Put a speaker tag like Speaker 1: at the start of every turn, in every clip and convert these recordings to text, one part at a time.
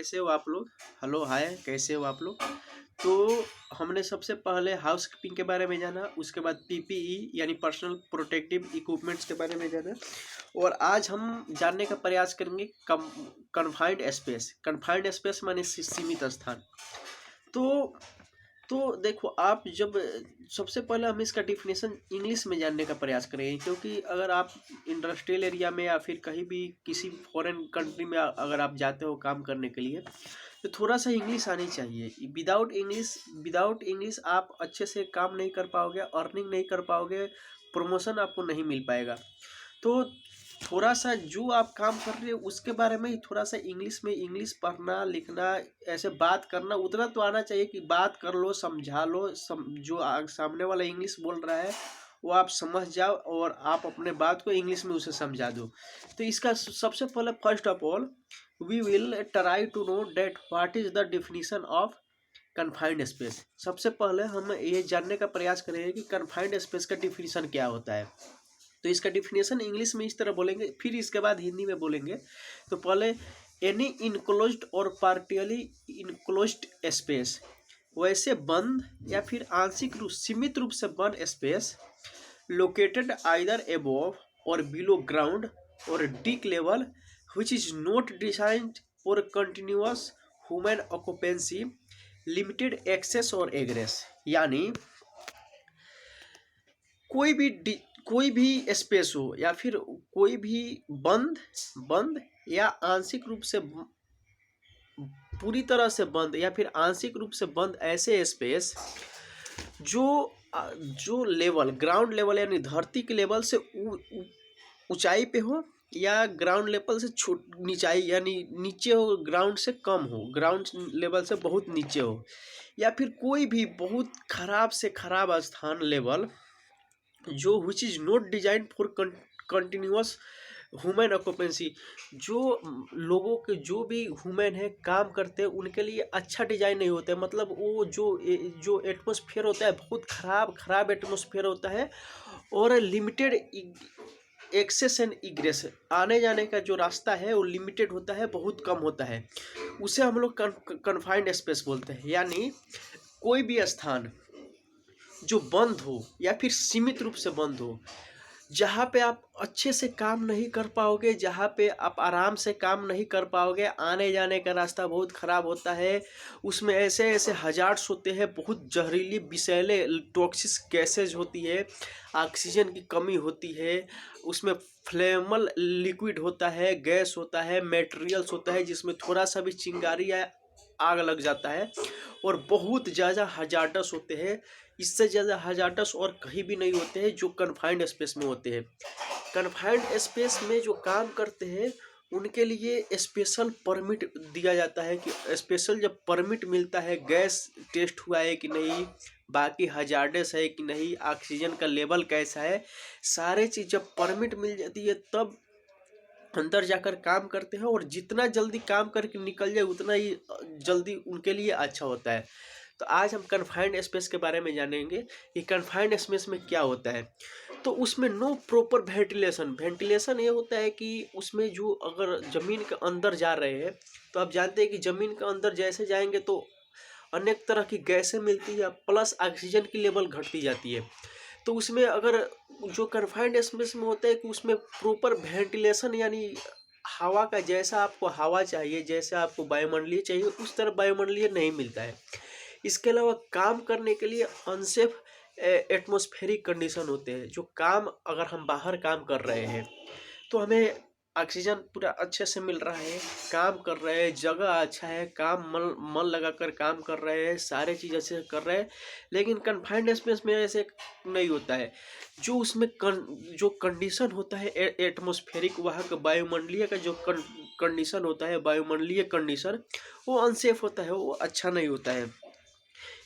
Speaker 1: कैसे हो आप लोग? हेलो, हाय, कैसे हो आप लोग? तो हमने सबसे पहले हाउसकीपिंग के बारे में जाना, उसके बाद पीपीई यानी पर्सनल प्रोटेक्टिव इक्विपमेंट्स के बारे में जाना और आज हम जानने का प्रयास करेंगे कन्फाइंड स्पेस। कन्फाइंड स्पेस माने सीमित स्थान। तो तो देखो आप जब सबसे पहले हम इसका डिफिनेशन इंग्लिश में जानने का प्रयास करेंगे, क्योंकि अगर आप इंडस्ट्रियल एरिया में या फिर कहीं भी किसी फॉरेन कंट्री में अगर आप जाते हो काम करने के लिए, तो थोड़ा सा इंग्लिश आनी चाहिए। विदाउट इंग्लिश आप अच्छे से काम नहीं कर पाओगे, अर्निंग नहीं कर पाओगे, प्रमोशन आपको नहीं मिल पाएगा। तो थोड़ा सा जो आप काम कर रहे हो उसके बारे में ही थोड़ा सा इंग्लिश पढ़ना लिखना, ऐसे बात करना उतना तो आना चाहिए कि बात कर लो, समझा लो, जो सामने वाला इंग्लिश बोल रहा है वो आप समझ जाओ और आप अपने बात को इंग्लिश में उसे समझा दो। तो इसका सबसे पहले first of all we will try to know that what is the definition of confined space. सबसे पहले हम ये जानने का प्रयास करेंगे कि कन्फाइंड स्पेस का डिफिनीशन क्या होता है। तो इसका डिफिनेशन इंग्लिश में इस तरह बोलेंगे, फिर इसके बाद हिंदी में बोलेंगे। तो पहले एनी इनक्लोज्ड और पार्टियली इनक्लोज्ड स्पेस, वैसे बंद या फिर आंशिक रूप सीमित रूप से बंद स्पेस लोकेटेड आइदर अबव और बिलो ग्राउंड और डीक level which is not designed for continuous human occupancy, limited access और egress। यानी कोई भी स्पेस हो या फिर कोई भी बंद या आंशिक रूप से पूरी तरह से बंद या फिर आंशिक रूप से बंद ऐसे स्पेस जो लेवल ग्राउंड लेवल यानी धरती के लेवल से ऊंचाई पे हो या ग्राउंड लेवल से नीचाई यानी नीचे हो, ग्राउंड से कम हो, ग्राउंड लेवल से बहुत नीचे हो, या फिर कोई भी बहुत खराब से खराब स्थान लेवल जो which is not design for continuous human occupancy, जो लोगों के जो भी ह्यूमन है काम करते हैं उनके लिए अच्छा डिजाइन नहीं होता है। मतलब वो जो एटमॉस्फेयर होता है बहुत खराब एटमॉस्फेयर होता है और लिमिटेड एक्सेस एंड इग्रेस, आने जाने का जो रास्ता है वो लिमिटेड होता है, बहुत कम होता है। उसे हम लोग कन्फाइंड स्पेस बोलते हैं। यानी कोई भी स्थान जो बंद हो या फिर सीमित रूप से बंद हो, जहाँ पे आप अच्छे से काम नहीं कर पाओगे, जहाँ पे आप आराम से काम नहीं कर पाओगे, आने जाने का रास्ता बहुत ख़राब होता है, उसमें ऐसे ऐसे हजार्ड्स होते हैं, बहुत जहरीली विषैले टॉक्सिक गैसेज होती है, ऑक्सीजन की कमी होती है, उसमें फ्लेमल लिक्विड होता है, गैस होता है, मटेरियल्स होता है जिसमें थोड़ा सा भी चिंगारी या आग लग जाता है और बहुत ज़्यादा हजार्डस होते हैं। इससे ज़्यादा हजार्डस और कहीं भी नहीं होते हैं जो कन्फाइंड स्पेस में होते हैं। कन्फाइंड स्पेस में जो काम करते हैं उनके लिए स्पेशल परमिट दिया जाता है कि स्पेशल जब परमिट मिलता है, गैस टेस्ट हुआ है कि नहीं, बाकी हजार्डस है कि नहीं, ऑक्सीजन का लेवल कैसा है, सारे चीज़ जब परमिट मिल जाती है तब अंदर जाकर काम करते हैं और जितना जल्दी काम करके निकल जाए उतना ही जल्दी उनके लिए अच्छा होता है। तो आज हम कन्फाइंड स्पेस के बारे में जानेंगे कि कन्फाइंड स्पेस में क्या होता है। तो उसमें नो प्रॉपर वेंटिलेशन ये होता है कि उसमें जो अगर ज़मीन के अंदर जा रहे हैं तो आप जानते हैं कि ज़मीन के अंदर जैसे जाएंगे तो अनेक तरह की गैसें मिलती है प्लस ऑक्सीजन की लेवल घटती जाती है। तो उसमें अगर जो कन्फाइंड स्पेस में होता है कि उसमें प्रॉपर वेंटिलेशन यानी हवा का जैसा आपको हवा चाहिए, जैसा आपको वायुमंडलीय चाहिए उस तरह वायुमंडलीय नहीं मिलता है। इसके अलावा काम करने के लिए अनसेफ एटमॉस्फेरिक कंडीशन होते हैं। जो काम अगर हम बाहर काम कर रहे हैं तो हमें ऑक्सीजन पूरा अच्छे से मिल रहा है, काम कर रहे हैं, जगह अच्छा है, काम मन लगाकर काम कर रहे हैं, सारे चीज़ अच्छे से कर रहे हैं। लेकिन कन्फाइंड स्पेस में ऐसे नहीं होता है। जो उसमें जो कंडीशन होता है एटमॉस्फेरिक, वहाँ का वायुमंडलीय का जो कंडीशन होता है, वायुमंडलीय कंडीशन, वो अनसेफ होता है, वो अच्छा नहीं होता है।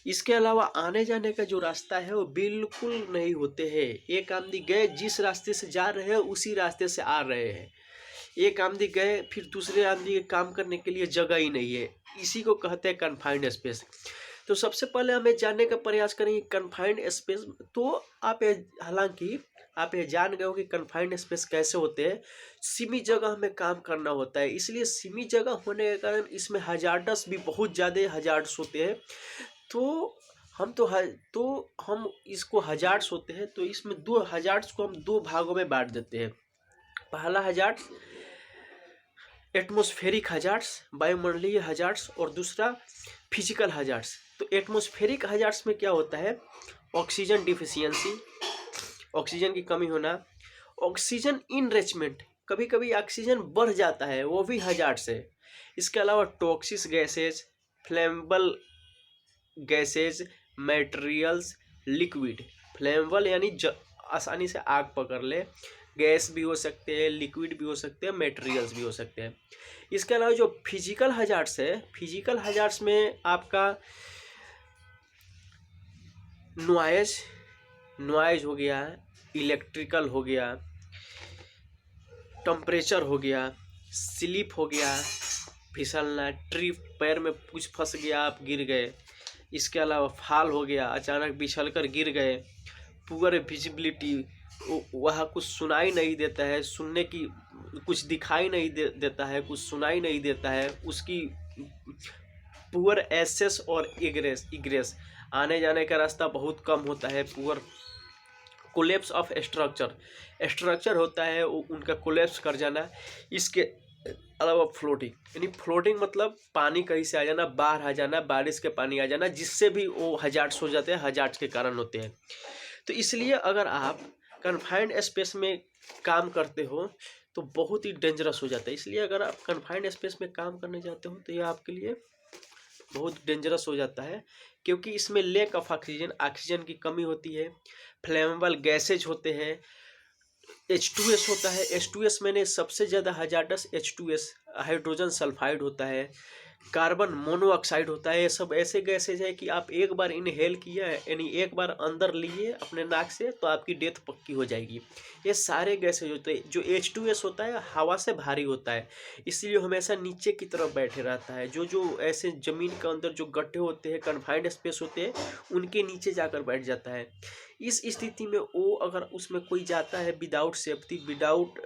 Speaker 1: इसके अलावा आने जाने का जो रास्ता है वो बिल्कुल नहीं होते हैं। एक आदमी गए जिस रास्ते से जा रहे हैं उसी रास्ते से आ रहे हैं, एक आदमी गए फिर दूसरे आदमी के काम करने के लिए जगह ही नहीं है। इसी को कहते हैं कन्फाइंड स्पेस। तो सबसे पहले हमें जानने का प्रयास करेंगे कन्फाइंड स्पेस। तो आप हालांकि आप ये जान गए हो कि कन्फाइंड स्पेस कैसे होते हैं। सीमित जगह में काम करना होता है, इसलिए सीमित जगह होने के कारण इसमें हजार्डस भी बहुत ज़्यादा हजार्ड्स होते हैं। तो हम इसको हजार्ड्स होते हैं, तो इसमें दो हजार्ड्स को हम दो भागों में बांट देते हैं। पहला हजार्ड्स एटमॉस्फेरिक हजार्ड्स, वायुमंडलीय हजार्ड्स, और दूसरा फिजिकल हजार्ड्स। तो एटमॉस्फेरिक हजार्ड्स में क्या होता है, ऑक्सीजन डिफिशियंसी, ऑक्सीजन की कमी होना, ऑक्सीजन इनरिचमेंट, कभी कभी ऑक्सीजन बढ़ जाता है, वो भी हजार्ड्स है। इसके अलावा toxic gases, flammable gases, materials, liquid. Flammable यानी आसानी से आग पकड़ ले, गैस भी हो सकते हैं, लिक्विड भी हो सकते हैं, मटेरियल्स भी हो सकते हैं। इसके अलावा जो फिजिकल हजार्ड्स है, फिजिकल हजार्ड्स में आपका नॉइज हो गया, इलेक्ट्रिकल हो गया, टेम्परेचर हो गया, स्लिप हो गया, फिसलना, ट्रिप, पैर में कुछ फंस गया, आप गिर गए। इसके अलावा फॉल हो गया, अचानक बिछल कर गिर गए। पुअर विजिबिलिटी, वहाँ कुछ सुनाई नहीं देता है, सुनने की कुछ दिखाई नहीं देता है, कुछ सुनाई नहीं देता है, उसकी पुअर एक्सेस और इग्रेस, आने जाने का रास्ता बहुत कम होता है। पुअर कोलेप्स ऑफ स्ट्रक्चर होता है, उनका कोलेप्स कर जाना। इसके अलावा फ्लोटिंग, यानी फ्लोटिंग मतलब पानी कहीं से आ जाना, बाहर आ जाना, बारिश के पानी आ जाना, जिससे भी वो हजार्ड्स हो जाते हैं, हजार्ड्स के कारण होते हैं। तो इसलिए अगर आप कन्फाइंड स्पेस में काम करते हो तो बहुत ही डेंजरस हो जाता है। इसलिए अगर आप कन्फाइंड स्पेस में काम करने जाते हो तो ये आपके लिए बहुत डेंजरस हो जाता है, क्योंकि इसमें लैक ऑफ ऑक्सीजन की कमी होती है, फ्लेमेबल गैसेज होते हैं, H2S होता है। H2S मैंने सबसे ज़्यादा हजार्डस H2S, हाइड्रोजन सल्फाइड होता है, कार्बन मोनोऑक्साइड होता है। ये सब ऐसे गैसेज है कि आप एक बार इनहेल किया है, यानी एक बार अंदर लिए अपने नाक से, तो आपकी डेथ पक्की हो जाएगी। ये सारे गैसेज होते हैं। जो H2S होता है हवा से भारी होता है, इसलिए हमेशा नीचे की तरफ बैठे रहता है। जो जो ऐसे ज़मीन के अंदर जो गड्ढे होते हैं, कन्फाइंड स्पेस होते हैं, उनके नीचे जाकर बैठ जाता है। इस स्थिति में वो अगर उसमें कोई जाता है without safety, without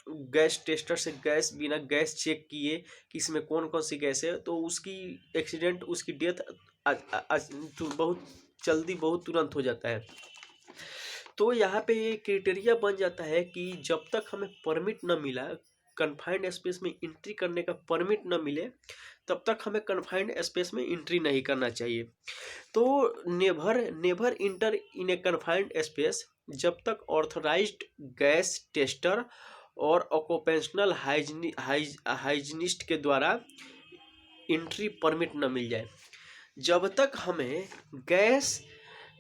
Speaker 1: gas tester से गैस, बिना गैस चेक किए कि इसमें कौन कौन सी गैस है, तो उसकी एक्सीडेंट, उसकी डेथ बहुत जल्दी, बहुत तुरंत हो जाता है। तो यहाँ पे ये क्राइटेरिया बन जाता है कि जब तक हमें परमिट न मिला, कन्फाइंड स्पेस में एंट्री करने का परमिट न मिले, तब तक हमें कन्फाइंड स्पेस में एंट्री नहीं करना चाहिए। तो नेवर इंटर इन ए कन्फाइंड स्पेस जब तक ऑथराइज्ड गैस टेस्टर और ऑक्यूपेशनल हाइजीनिस्ट के द्वारा एंट्री परमिट न मिल जाए। जब तक हमें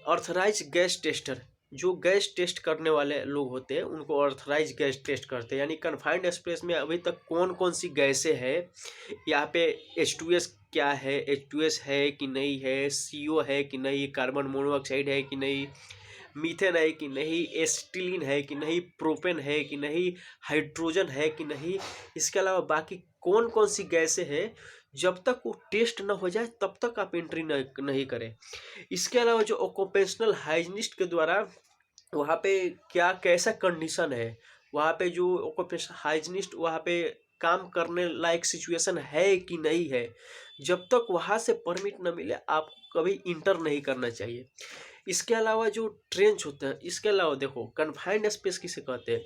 Speaker 1: ऑथराइज गैस टेस्टर, जो गैस टेस्ट करने वाले लोग होते हैं उनको ऑथराइज गैस टेस्ट करते हैं, यानी कन्फाइंड स्पेस में अभी तक कौन कौन सी गैसें हैं, यहाँ पे H2S क्या है, H2S है कि नहीं है, CO है कि नहीं, कार्बन मोनोऑक्साइड है कि नहीं, मीथेन है कि नहीं, एसिटिलीन है कि नहीं, प्रोपेन है कि नहीं, हाइड्रोजन है कि नहीं, इसके अलावा बाकी कौन कौन सी गैसें हैं, जब तक वो टेस्ट ना हो जाए तब तक आप एंट्री नहीं करें। इसके अलावा जो ऑक्यूपेशनल हाइजीनिस्ट के द्वारा वहाँ पे क्या कैसा कंडीशन है, वहाँ पे जो ऑक्यूपेशनल हाइजीनिस्ट वहाँ पे काम करने लायक सिचुएशन है कि नहीं है, जब तक वहाँ से परमिट न मिले आप कभी इंटर नहीं करना चाहिए। इसके अलावा जो ट्रेंच होता है, इसके अलावा देखो कन्फाइंड स्पेस किसे कहते हैं,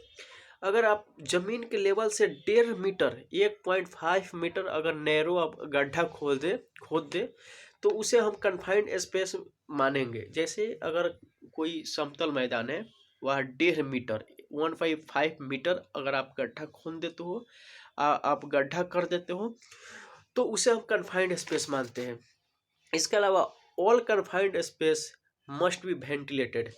Speaker 1: अगर आप जमीन के लेवल से 1.5 मीटर 1.5 मीटर अगर नैरो आप गड्ढा खोद दे तो उसे हम कन्फाइंड स्पेस मानेंगे। जैसे अगर कोई समतल मैदान है, वह 1.5 मीटर 1.5 मीटर अगर आप गड्ढा खोद देते हो, आप गड्ढा कर देते हो, तो उसे हम कन्फाइंड स्पेस मानते हैं। इसके अलावा all confined space must be ventilated,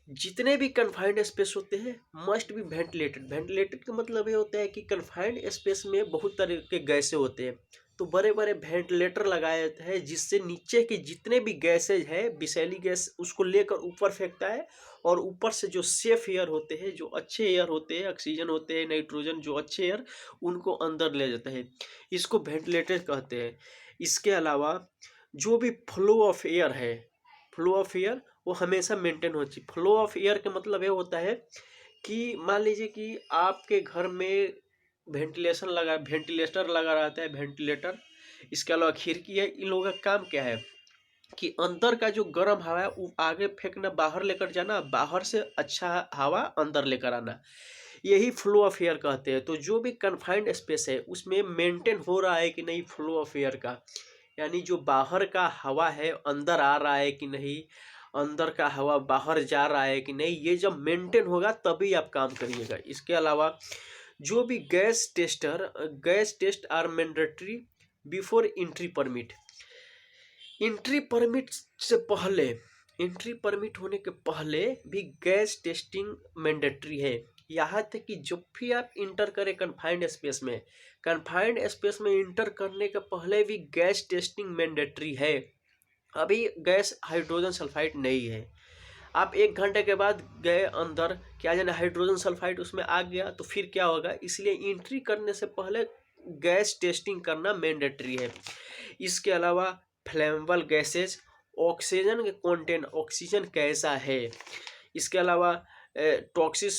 Speaker 1: जितने भी कन्फाइंड स्पेस होते हैं मस्ट बी वेंटिलेटेड का मतलब ये होता है कि कन्फाइंड स्पेस में बहुत तरह के गैसें होते हैं, तो बड़े बड़े वेंटिलेटर लगाए जाते हैं, जिससे नीचे के जितने भी गैसेज है, विषैली गैस, उसको लेकर ऊपर फेंकता है, और ऊपर से जो सेफ एयर होते हैं, जो अच्छे एयर होते हैं, ऑक्सीजन होते हैं, नाइट्रोजन, जो अच्छे एयर, उनको अंदर ले जाता है। इसको वेंटिलेटर कहते हैं। इसके अलावा जो भी फ्लो ऑफ एयर है, फ्लो ऑफ एयर वो हमेशा मेंटेन होनी चाहिए। फ्लो ऑफ एयर का मतलब ये होता है कि मान लीजिए कि आपके घर में वेंटिलेटर लगा रहता है, वेंटिलेटर, इसके अलावा खिड़की है। इन लोगों का काम क्या है कि अंदर का जो गर्म हवा है वो आगे फेंकना, बाहर लेकर जाना, बाहर से अच्छा हवा अंदर लेकर आना, यही फ्लो ऑफ एयर कहते हैं। तो जो भी कन्फाइंड स्पेस है उसमें मेंटेन हो रहा है कि नहीं फ्लो ऑफ एयर का, यानी जो बाहर का हवा है अंदर आ रहा है कि नहीं, अंदर का हवा बाहर जा रहा है कि नहीं, ये जब मेंटेन होगा तभी आप काम करिएगा। इसके अलावा जो भी gas test are mandatory before entry permit. Entry permit से पहले, एंट्री परमिट होने के पहले भी गैस टेस्टिंग मैंडेटरी है। यहाँ तक कि जब भी आप इंटर करें कन्फाइंड स्पेस में, कन्फाइंड स्पेस में इंटर करने के पहले भी गैस टेस्टिंग मैंडेटरी है। अभी गैस हाइड्रोजन सल्फाइड नहीं है, आप 1 घंटे के बाद गए अंदर, क्या जाने हाइड्रोजन सल्फाइड उसमें आ गया तो फिर क्या होगा। इसलिए एंट्री करने से पहले गैस टेस्टिंग करना मैंडेटरी है। इसके अलावा फ्लेमेबल गैसेज, ऑक्सीजन के कंटेंट, ऑक्सीजन कैसा है। इसके अलावा टॉक्सिक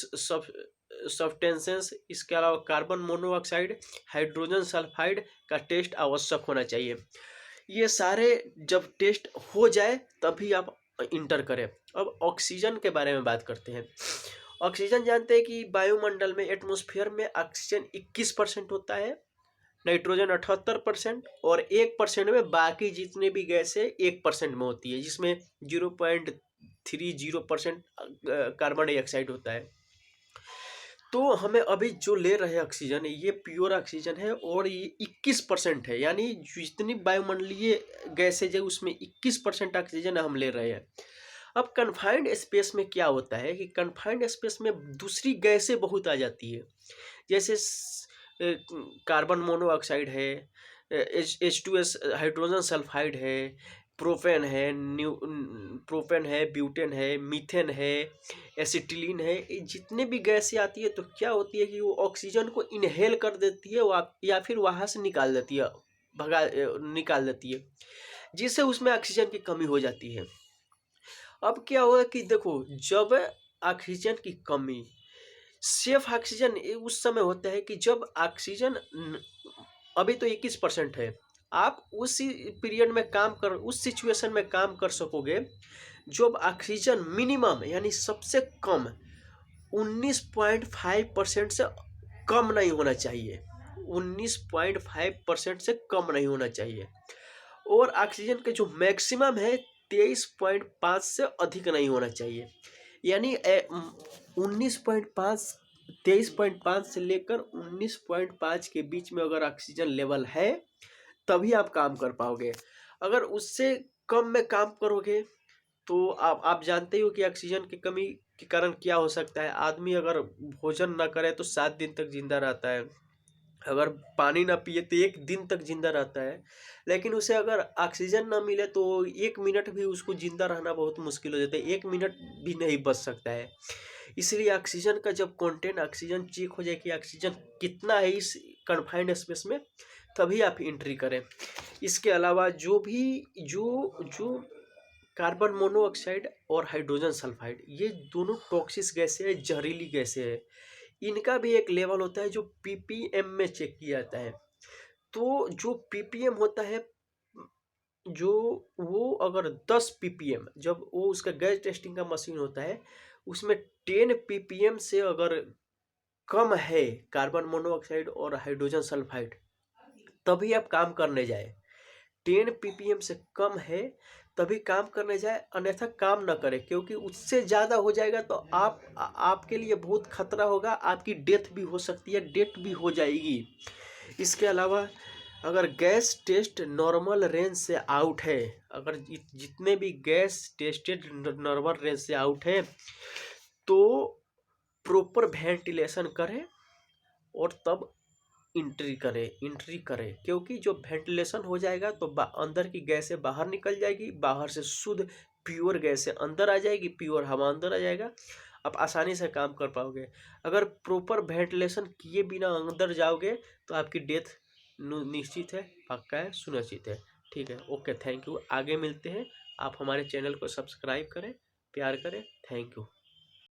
Speaker 1: सब्सटेंसेस, इसके अलावा कार्बन मोनोऑक्साइड, हाइड्रोजन सल्फाइड का टेस्ट आवश्यक होना चाहिए। ये सारे जब टेस्ट हो जाए तभी आप इंटर करें। अब ऑक्सीजन के बारे में बात करते हैं। ऑक्सीजन जानते हैं कि वायुमंडल में, एटमॉस्फेयर में ऑक्सीजन 21% होता है, नाइट्रोजन 78% और 1% में बाकी जितने भी गैस है 1% में होती है, जिसमें 0.30% कार्बन डाइऑक्साइड होता है। तो हमें अभी जो ले रहे हैं ऑक्सीजन, ये प्योर ऑक्सीजन है और ये 21% है, यानी जितनी वायुमंडलीय गैसेज है उसमें 21% ऑक्सीजन हम ले रहे हैं। अब कन्फाइंड स्पेस में क्या होता है कि कन्फाइंड स्पेस में दूसरी गैसें बहुत आ जाती है, जैसे कार्बन मोनोऑक्साइड है, H2S हाइड्रोजन सल्फाइड है, प्रोपेन है, ब्यूटेन है, मीथेन है, एसिटिलीन है। ये जितने भी गैसें आती है तो क्या होती है कि वो ऑक्सीजन को इनहेल कर देती है या फिर वहाँ से निकाल देती है, निकाल देती है, जिससे उसमें ऑक्सीजन की कमी हो जाती है। अब क्या होगा कि देखो, जब ऑक्सीजन की कमी, सेफ ऑक्सीजन उस समय होता है कि जब ऑक्सीजन अभी तो 21% है, आप उसी पीरियड में काम कर, उस सिचुएशन में काम कर सकोगे जब ऑक्सीजन मिनिमम यानी सबसे कम 19.5% से कम नहीं होना चाहिए, 19.5% से कम नहीं होना चाहिए। और ऑक्सीजन के जो मैक्सिमम है 23.5 से अधिक नहीं होना चाहिए, यानी 23.5 से लेकर 19.5 के बीच में अगर ऑक्सीजन लेवल है तभी आप काम कर पाओगे। अगर उससे कम में काम करोगे तो आप जानते हो कि ऑक्सीजन की कमी के कारण क्या हो सकता है। आदमी अगर भोजन ना करे तो 7 दिन तक जिंदा रहता है, अगर पानी ना पिए तो 1 दिन तक जिंदा रहता है, लेकिन उसे अगर ऑक्सीजन ना मिले तो 1 मिनट भी उसको जिंदा रहना बहुत मुश्किल हो जाता है, 1 मिनट भी नहीं बच सकता है। इसलिए ऑक्सीजन का जब कंटेंट, ऑक्सीजन चेक हो जाए कि ऑक्सीजन कितना है इस कन्फाइंड स्पेस में, तभी आप एंट्री करें। इसके अलावा जो कार्बन मोनोऑक्साइड और हाइड्रोजन सल्फाइड, ये दोनों टॉक्सिक गैसें हैं, जहरीली गैसें हैं। इनका भी एक लेवल होता है जो ppm में चेक किया जाता है। तो जो ppm होता है, जो वो अगर 10 ppm, जब वो उसका गैस टेस्टिंग का मशीन होता है उसमें 10 ppm से अगर कम है कार्बन मोनोऑक्साइड और हाइड्रोजन सल्फाइड, तभी आप काम करने जाए। 10 ppm से कम है तभी काम करने जाए, अन्यथा काम ना करें, क्योंकि उससे ज़्यादा हो जाएगा तो आपके लिए बहुत खतरा होगा, आपकी डेथ भी हो सकती है, डेथ भी हो जाएगी। इसके अलावा अगर गैस टेस्ट नॉर्मल रेंज से आउट है, अगर जितने भी गैस टेस्टेड नॉर्मल रेंज से आउट है तो प्रॉपर वेंटिलेशन करें और तब एंट्री करें, क्योंकि जो वेंटिलेशन हो जाएगा तो अंदर की गैसें बाहर निकल जाएगी, बाहर से शुद्ध प्योर गैसें अंदर आ जाएगी, प्योर हवा अंदर आ जाएगा, आप आसानी से काम कर पाओगे। अगर प्रॉपर वेंटिलेशन किए बिना अंदर जाओगे तो आपकी डेथ निश्चित है, पक्का है, सुनिश्चित है। ठीक है, ओके, थैंक यू। आगे मिलते हैं, आप हमारे चैनल को सब्सक्राइब करें। प्यार करें। Thank you.